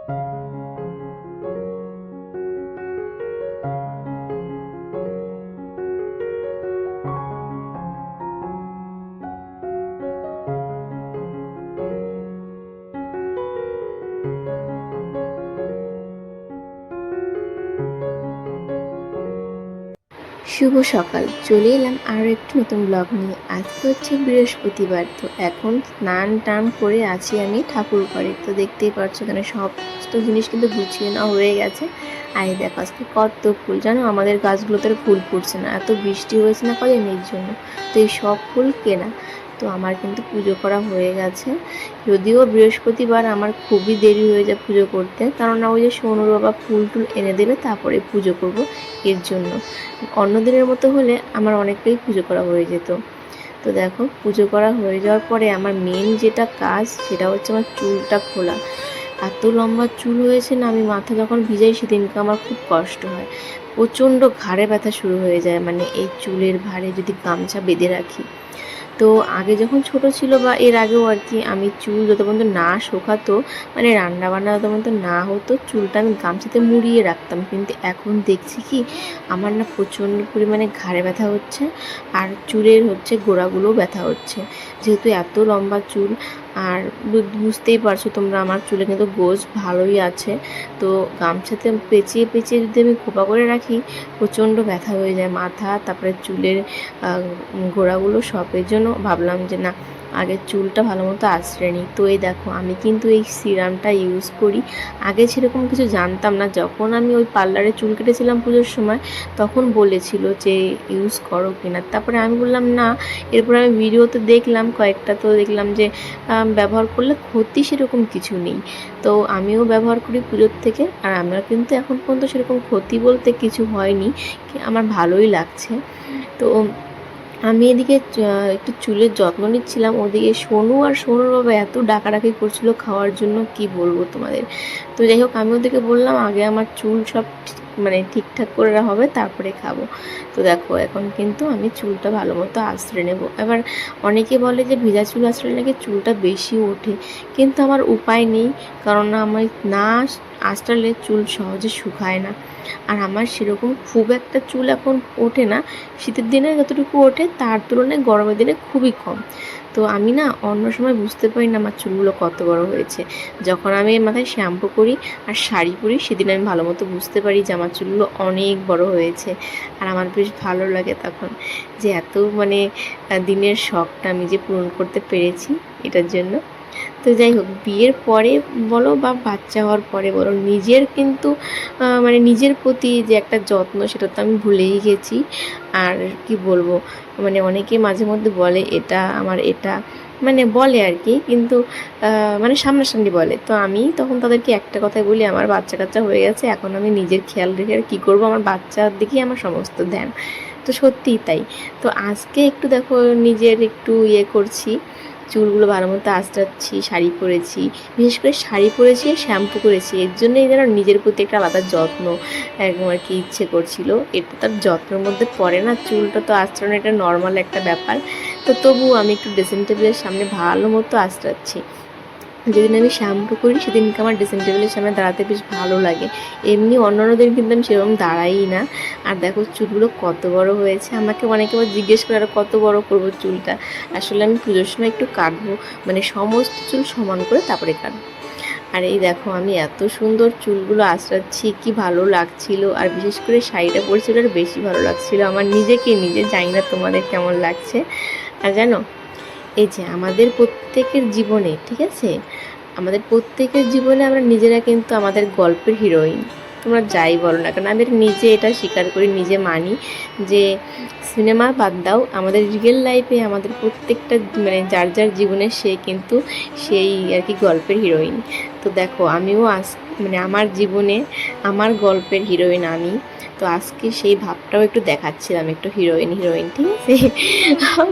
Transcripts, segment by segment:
শুভ সকাল, চলে এলাম আরও একটি নতুন ব্লগ নিয়ে। আজকে হচ্ছে বৃহস্পতিবার, তো এখন স্নান টান করে আছি আমি ঠাকুর ঘরে। তো দেখতেই পাচ্ছ এখানে সমস্ত জিনিস কিন্তু গুছিয়ে নেওয়া হয়ে গেছে। আর দেখো আজকে কত ফুল, জানো আমাদের গাছগুলোতে ফুল ফুটছে না, এত বৃষ্টি হয়েছে না কদিনের জন্য, তো এই সব ফুল কেনা। তো আমার কিন্তু পুজো করা হয়ে গেছে, যদিও বৃহস্পতিবার আমার খুবই দেরি হয়ে যায় পুজো করতে, কারণ ওই যে সোনুর বাবা ফুল টুল এনে দেবে তারপরে পুজো করব, এর জন্য। অন্য দিনের মতো হলে আমার অনেকটাই পুজো করা হয়ে যেত। তো দেখো পুজো করা হয়ে যাওয়ার পরে আমার মেন যেটা কাজ সেটা হচ্ছে আমার চুলটা খোলা। এত লম্বা চুল হয়েছে না, আমি মাথা যখন ভিজাই সেদিনকে আমার খুব কষ্ট হয়, প্রচণ্ড ঘাড়ে ব্যথা শুরু হয়ে যায়, মানে এই চুলের ভারে যদি গামছা বেঁধে রাখি। তো আগে যখন ছোট ছিল বা এর আগেও আর কি, আমি চুল যত পর্যন্ত না শোকাতো, মানে রান্না বান্না যত পর্যন্ত না হতো, চুলটা আমি গামছাতে মুড়িয়ে রাখতাম। কিন্তু এখন দেখছি কি আমার না প্রচণ্ড পরিমাণে ঘাড়ে ব্যথা হচ্ছে, আর চুলের হচ্ছে গোড়াগুলোও ব্যথা হচ্ছে, যেহেতু এত লম্বা চুল। আর বুঝতেই পারছো তোমরা, আমার চুলে কিন্তু গোজ ভালোই আছে। তো গামছাতে পেঁচিয়ে পেঁচিয়ে যদি আমি খোপা করে রাখি, প্রচণ্ড ব্যথা হয়ে যায় মাথা, তারপরে চুলের গোড়াগুলো সবের জন্য ভাবলাম যে না, আগে চুলটা ভালো মতো আঁচড়ে নিই। তো এই দেখো আমি কিন্তু এই সিরামটা ইউজ করি। আগে সেরকম কিছু জানতাম না, যখন আমি ওই পার্লারে চুল কেটেছিলাম পুজোর সময় তখন বলেছিল যে ইউজ করো কিনা, তারপরে আমি বললাম না। এরপর আমি ভিডিওতে দেখলাম কয়েকটা, তো দেখলাম যে ব্যবহার করলে ক্ষতি সেরকম কিছু নেই। তো আমিও ব্যবহার করি পুজোর থেকে, আর আমার কিন্তু এখন পর্যন্ত সেরকম ক্ষতি বলতে কিছু হয়নি, আমার ভালোই লাগছে। তো আমি এদিকে একটু চুলের যত্ন নিচ্ছিলাম, ওদিকে সোনু আর সোনুর বাবা এত ডাকাডাকি করছিল খাওয়ার জন্য, কি বলবো তোমাদের। তো যাই হোক আমি ওদেরকে বললাম আগে আমার চুল সব মানে ঠিকঠাক করে হবে তারপরে খাবো। তো দেখো এখন কিন্তু আমি চুলটা ভালো মতো আঁচড়ে নেব। এবার অনেকে বলে যে ভিজা চুল আঁচড়ে নাকি চুলটা বেশি ওঠে, কিন্তু আমার উপায় নেই, কারণ আমি না আঁচড়ালে চুল সহজে শুকায় না। আর আমার সেরকম খুব একটা চুল এখন ওঠে না, শীতের দিনে যতটুকু ওঠে তার তুলনায় গরমের দিনে খুবই কম। তো আমি না অন্য সময় বুঝতে পারি না আমার চুলগুলো কত বড় হয়েছে, যখন আমি মাথায় শ্যাম্পু করি আর শাড়ি পরি সেদিন আমি ভালো মতো বুঝতে পারি যে আমার চুলগুলো অনেক বড় হয়েছে। আর আমার বেশ ভালো লাগে তখন, যে এত মানে দিনের শখটা আমি যে পূরণ করতে পেরেছি এটার জন্য। তো যাই হোক, বিয়ের পরে বলো বা বাচ্চা হওয়ার পরে বলো, নিজের কিন্তু মানে নিজের প্রতি যে একটা যত্ন সেটা তো আমি ভুলেই গেছি। আর কি বলবো, মানে অনেকে মাঝে মধ্যে বলে এটা আমার এটা, মানে বলে আর কি, কিন্তু মানে সামনাসামনি বলে। তো আমি তখন তাদেরকে একটা কথাই বলি, আমার বাচ্চা কাচ্চা হয়ে গেছে, এখন আমি নিজের খেয়াল রেখে আর কী করবো, আমার বাচ্চার দিকেই আমার সমস্ত ধ্যান। তো সত্যিই তাই। তো আজকে একটু দেখো নিজের একটু করছি, চুলগুলো ভালো মতো আঁচড়াচ্ছি, শাড়ি পরেছি, বিশেষ করে শাড়ি পরেছি আর শ্যাম্পু করেছি, এর জন্যই যেন নিজের প্রতি একটা আলাদা যত্ন একদম আর কি ইচ্ছে করছিল। এটা তার যত্নের মধ্যে পড়ে না, চুলটা তো আঁচড়ানো এটা নর্মাল একটা ব্যাপার। তো তবুও আমি একটু ড্রেসিং টেবিলের সামনে ভালো মতো আঁচড়াচ্ছি। যেদিন আমি শ্যাম্পু করি সেদিনকে আমার ড্রেসিং টেবিলের সামনে দাঁড়াতে বেশ ভালো লাগে, এমনি অন্যান্য দিন কিন্তু আমি সেরকম দাঁড়াই না। আর দেখো চুলগুলো কত বড় হয়েছে, আমাকে অনেকে আবার জিজ্ঞেস করে আর কত বড় করবো চুলটা। আসলে আমি পুজোর সময় একটু কাটবো, মানে সমস্ত চুল সমান করে তারপরে কাটবো। আর এই দেখো আমি এত সুন্দর চুলগুলো আঁচড়াচ্ছি, কি ভালো লাগছিল, আর বিশেষ করে শাড়িটা পরছিল আর বেশি ভালো লাগছিল আমার নিজেকে নিজে, জানি না তোমাদের কেমন লাগছে। আর জানো, এই যে আমাদের প্রত্যেকের জীবনে, ঠিক আছে, আমাদের প্রত্যেকের জীবনে আমরা নিজেরা কিন্তু আমাদের গল্পের হিরোইন। তোমরা যাই বলো না কেন, আমি নিজে এটা স্বীকার করি, নিজে মানি যে সিনেমা বাদ দাও, আমাদের রিয়েল লাইফে আমাদের প্রত্যেকটা মানে যার যার জীবনে সে কিন্তু সেই আর কি গল্পের হিরোইন। তো দেখো আমিও মানে আমার জীবনে আমার গল্পের হিরোইন আমি। তো আজকে সেই ভাবটাও একটু দেখাচ্ছিলাম, একটু হিরোইন হিরোইন, ঠিক আছে।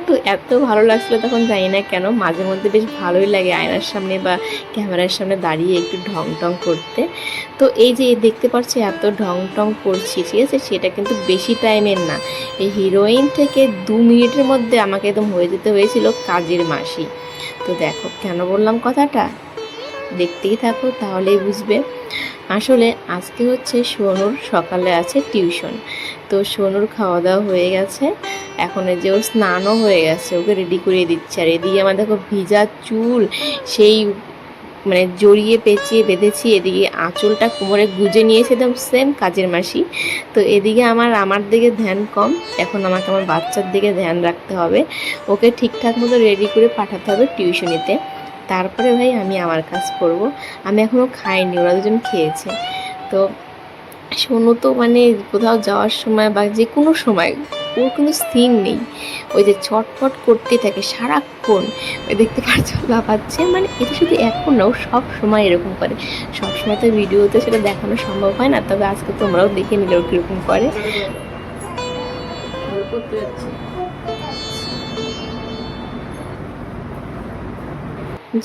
তো এত ভালো লাগছিলো তখন, জানি না কেন মাঝে মধ্যে বেশ ভালোই লাগে আয়নার সামনে বা ক্যামেরার সামনে দাঁড়িয়ে একটু ঢং টং করতে। তো এই যে দেখতে পাচ্ছি এত ঢং টং করছি, ঠিক আছে, সেটা কিন্তু বেশি টাইমের না, এই হিরোইন থেকে 2 মিনিটের মধ্যে আমাকে একদম হয়ে যেতে হয়েছিল কাজের মাসি। তো দেখো কেন বললাম কথাটা, দেখতেই থাকো তাহলেই বুঝবে। আসলে আজকে হচ্ছে সোনুর সকালে আছে টিউশন, তো সোনুর খাওয়া দাওয়া হয়ে গেছে, এখন এই যে ওর স্নানও হয়ে গেছে, ওকে রেডি করিয়ে দিচ্ছে। আর এদিকে আমার দেখো ভিজা চুল সেই মানে জড়িয়ে পেঁচিয়ে বেঁধেছি, এদিকে আঁচলটা কোমরে গুজে নিয়েছে একদম সেম কাজের মাসি। তো এদিকে আমার দিকে ধ্যান কম, এখন আমাকে আমার বাচ্চার দিকে ধ্যান রাখতে হবে, ওকে ঠিকঠাক মতো রেডি করে পাঠাতে হবে টিউশনিতে, তারপরে ভাই আমি আমার কাজ করব। আমি এখনও খাইনি, ওরা দুজন খেয়েছে। তো সোনু তো মানে কোথাও যাওয়ার সময় বা যে কোনো সময় ওর কোনো স্থির নেই, ওই যে ছটফট করতে থাকে সারাক্ষণ, ওই দেখতে পাচ্ছ লাফাচ্ছে, মানে এটা শুধু এখন না, ও সব সময় এরকম করে। সব সময় তো ভিডিওতে সেটা দেখানো সম্ভব হয় না, তবে আজকে তোমরাও দেখে নিলে ও কীরকম করে।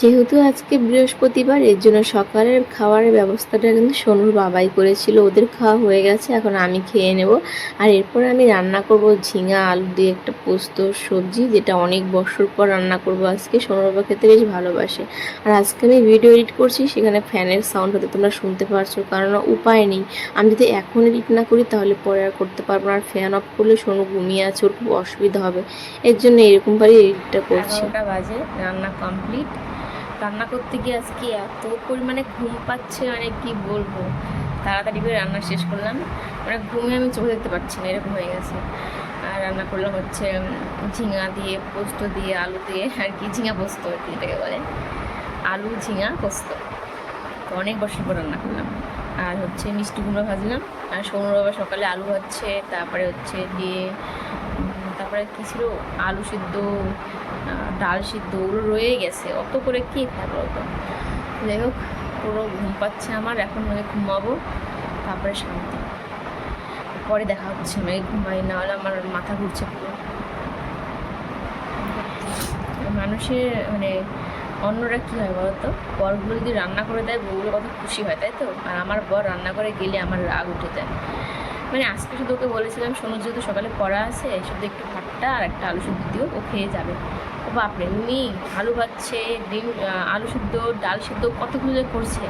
যেহেতু আজকে বৃহস্পতিবার, এর জন্য সকালের খাবারের ব্যবস্থাটা কিন্তু সোনুর বাবাই করেছিল, ওদের খাওয়া হয়ে গেছে, এখন আমি খেয়ে নেব। আর এরপরে আমি রান্না করব ঝিঙা আলু দিয়ে একটা পোস্ত সবজি, যেটা অনেক বছর পর রান্না করব আজকে। সোনুর বাবা খেতে বেশ ভালোবাসে। আর আজকে আমি ভিডিও এডিট করছি, সেখানে ফ্যানের সাউন্ড হতে তোমরা শুনতে পারছো, কারণ উপায় নেই, আমি যদি এখন এডিট না করি তাহলে পরে আর করতে পারবো না। আর ফ্যান অফ করলে সোনু ঘুমিয়ে আছে, ওর খুব অসুবিধা হবে, এর জন্য এরকমভাবে এডিটটা করছি। 11টা বাজে, রান্না কমপ্লিট। রান্না করতে গিয়ে আজকে এত পরিমাণে ঘুম পাচ্ছে, মানে কি বলবো, তাড়াতাড়ি করে রান্না শেষ করলাম, মানে ঘুমে আমি চোখে দেখতে পাচ্ছি না, এরকম হয়ে গেছে। আর রান্না করলাম হচ্ছে ঝিঙা দিয়ে পোস্ত দিয়ে আলু দিয়ে, আর কি ঝিঙা পোস্ত আর কি এটাকে বলে, আলু ঝিঙা পোস্ত। তো অনেক বছর পর রান্না করলাম। আর হচ্ছে মিষ্টি কুমড়ো ভাজলাম, আর সোনুর বাবা সকালে আলু ভাজছে, তারপরে হচ্ছে দিয়ে তারপরে কী ছিল, আলু সিদ্ধ, ডাল সিদ্ধ, ওগুলো রয়ে গেছে, অত করে কী খায় বলতো। যাই হোক, পুরো ঘুম পাচ্ছে আমার, এখন মানে ঘুমাবো, তারপরে শান্তি, পরে দেখা হচ্ছে। আমি ঘুমাই, না হলে আমার মাথা ঘুরছে পুরো। মানুষের মানে অন্যরা কী হয় বলতো, বরগুলো যদি রান্না করে দেয় বউগুলো কত খুশি হয়, তাই তো। আর আমার বর রান্না করে গেলে আমার রাগ উঠে যায়। মানে আজকে শুধু ওকে বলেছিলাম, সোনুর যেহেতু সকালে পড়া আছে, শুধু একটু ভাতটা আর একটা আলু সিদ্ধ দিও, ও খেয়ে যাবে। ও বাপরে, উনি আলু ভাজছে, ডিম আলু সিদ্ধ, ডাল সিদ্ধ, কতগুলো যে করছে,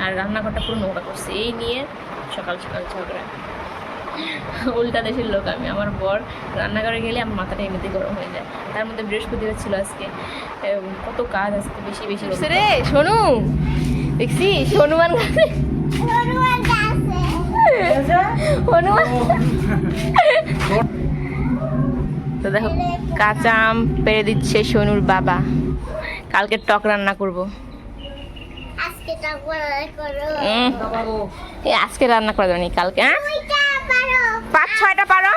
আর রান্নাঘরটা পুরো নোংরা করছে, এই নিয়ে সকাল সকাল ঝগড়া। উল্টা দেশের লোক আমি, আমার বর রান্নাঘরে গেলে আমার মাথাটা এমনিতেই গরম হয়ে যায়। তার মধ্যে বৃহস্পতিবার ছিল আজকে, কত কাজ আজকে, বেশি বেশি রে। সোনু দেখছি, হনুমান গাছে তো দেখো কাঁচা আম পেড়ে দিচ্ছে সোনুর বাবা, কালকে টক রান্না করবো। আজকে রান্না করা যাবে, কালকে। হ্যাঁ 5-6টা পারো,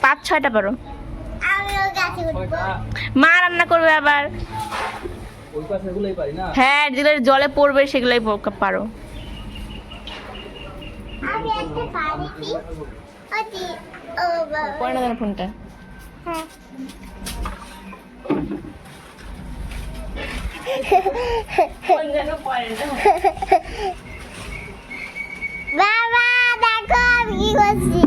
5-6টা পারো, মা রান্না করবে আবার। হ্যাঁ, যেগুলো জলে পড়বে সেগুলোই পারো। পড়ে না যেন ফোনটা। বাবা দেখো আমি কি করছি,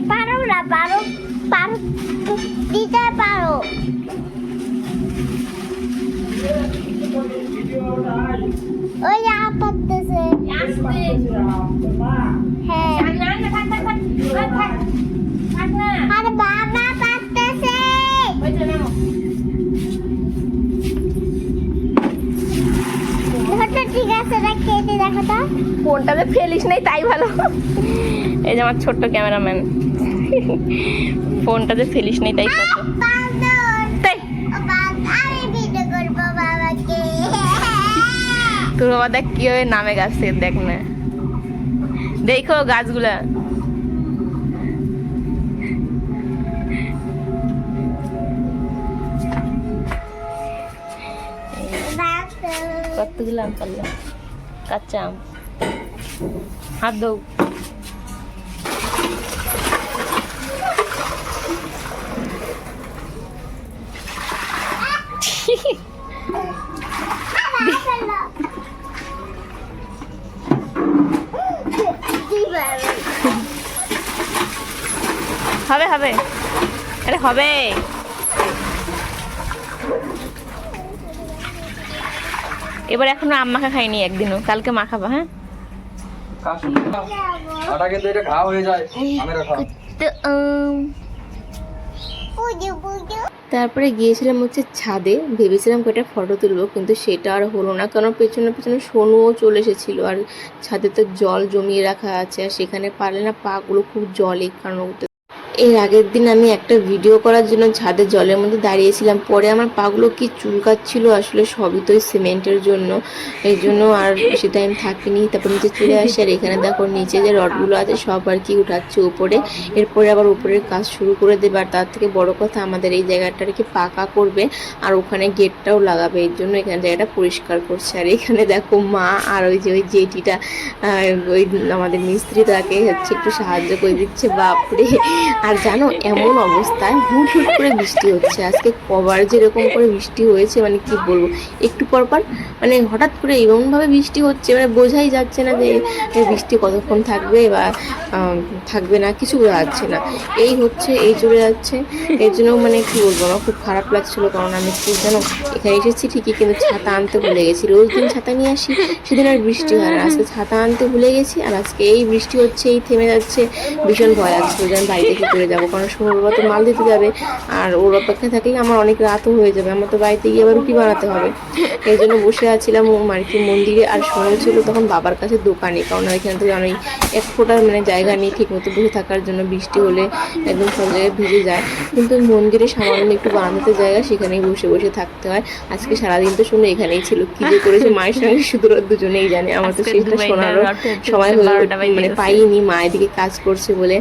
পারো না, পারো পারো দিতে পারো। ওই পড়তেছে, হ্যাঁ আরে বাবা পড়তেছে। ঠিক আছে, কেটে দেখো তো, ফোনটাতে ফেলিস নাই তাই ভালো। এই যে আমার ছোট্ট ক্যামেরাম্যান, ফোনটাতে ফেলিস নাই তাই ভালো। তোর বাবা দেখ কি হয়ে নামে গাছ থেকে, দেখ না, দেখো গাছগুলা। কতগুলো আম পারলাম, কাঁচা আম, হাত দৌ। হবে হবে, আরে হবে। এবার এখনো আম মাখা খাইনি একদিনও, কালকে মাখাবা। হ্যাঁ আটা কিন্তু এটা ঘা হয়ে যায় আমের আঠা। তো, তারপরে গিয়েছিলাম হচ্ছে ছাদে, ভেবেছিলাম কয়েকটা ফটো তুলবো, কিন্তু সেটা আর হলো না, কারণ পেছনে পেছনে সোনুও চলে এসেছিলো। আর ছাদে তো জল জমিয়ে রাখা আছে, আর সেখানে পারলে না পাগুলো খুব জলে, কারণ এর আগের দিন আমি একটা ভিডিও করার জন্য ছাদে জলের মধ্যে দাঁড়িয়েছিলাম, পরে আমার পাগুলো কি চুলকাচ্ছিল, আসলে সবই তো ওই সিমেন্টের জন্য, এই জন্য আর বেশি টাইম থাকিনি। তারপর নিচে চলে আসি, আর এখানে দেখো নিচে যে রডগুলো আছে সব আর কি উঠাচ্ছে উপরে, এরপরে আবার উপরের কাজ শুরু করে দেবে। আর তার থেকে বড় কথা, আমাদের এই জায়গাটা আর কি পাকা করবে, আর ওখানে গেটটাও লাগাবে, এর জন্য এখানে জায়গাটা পরিষ্কার করছে। আর এখানে দেখো মা আর ওই যে ওই জেঠিটা, ওই আমাদের মিস্ত্রি, তাকে হচ্ছে একটু সাহায্য করে দিচ্ছে। বাপরে! আর জানো এমন অবস্থায় হুট হুট করে বৃষ্টি হচ্ছে, আজকে কবার যেরকম করে বৃষ্টি হয়েছে মানে কি বলবো, একটু পর পর মানে হঠাৎ করে এমনভাবে বৃষ্টি হচ্ছে, মানে বোঝাই যাচ্ছে না যে বৃষ্টি কতক্ষণ থাকবে বা থাকবে না, কিছু বোঝা যাচ্ছে না, এই হচ্ছে এই চলে যাচ্ছে। এর জন্য মানে কি বলবো, আমার খুব খারাপ লাগছিল, কারণ আমি কি জানো এখানে এসেছি ঠিকই, কিন্তু ছাতা আনতে ভুলে গেছি। রোজ দিন ছাতা নিয়ে আসি, সেদিন আর বৃষ্টি হয় না, আজকে ছাতা আনতে ভুলে গেছি, আর আজকে এই বৃষ্টি হচ্ছে, এই থেমে যাচ্ছে, ভীষণ ভয় লাগছিল যে আমি বাড়িতে কি করে যাবো, কারণ সোনুর বাবা তো মাল দিতে যাবে, আর ওর অপেক্ষা থাকলে আমার অনেক রাতও হয়ে যাবে, আমার তো বাড়িতে গিয়ে আবার রুটি বানাতে হবে। এই জন্য বসে আছিলাম আর কি মন্দিরে, আর সোনু ছিল তখন বাবার কাছে দোকানে, কারণ এখানে তো জানোই এক ফোঁটা মানে জায়গা নেই ঠিক মতো বসে থাকার জন্য, বৃষ্টি হলে একদম সব জায়গায় ভিজে যায়, কিন্তু মন্দিরে সামান্য একটু বানাতে জায়গা, সেখানেই বসে বসে থাকতে হয়। আজকে সারাদিন তো শুনে এখানেই ছিল, কি যে করেছে মায়ের সঙ্গে শুধু ওরা দুজনেই জানে, আমার তো সেটা শোনারও সময় হয়ে মানে পাইনি, মা এদিকে কাজ করছে বলে।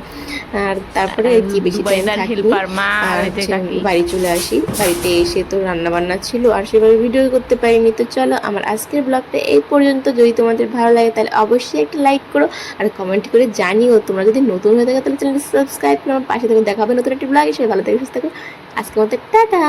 আর তারপরে কি বেশি টাইম থাকিনি, আর বাড়ি চলে আসি। বাড়িতে এসে তো রান্না বান্না ছিল, আর সেভাবে ভিডিও করতে পারিনি। তো চলো আমার আজকের ব্লগটা এই পর্যন্ত, যদি তোমাদের ভালো লাগে তাহলে অবশ্যই একটা লাইক করো, আর কমেন্ট করে জানিও। তোমরা যদি নতুন হয়ে থাকো তাহলে চ্যানেলটা সাবস্ক্রাইব করো, আমার পাশে থেকে দেখা হবে নতুন একটা ব্লগ এসে। ভালো থেকে সুস্থ থাকো, আজকের মতো টাটা।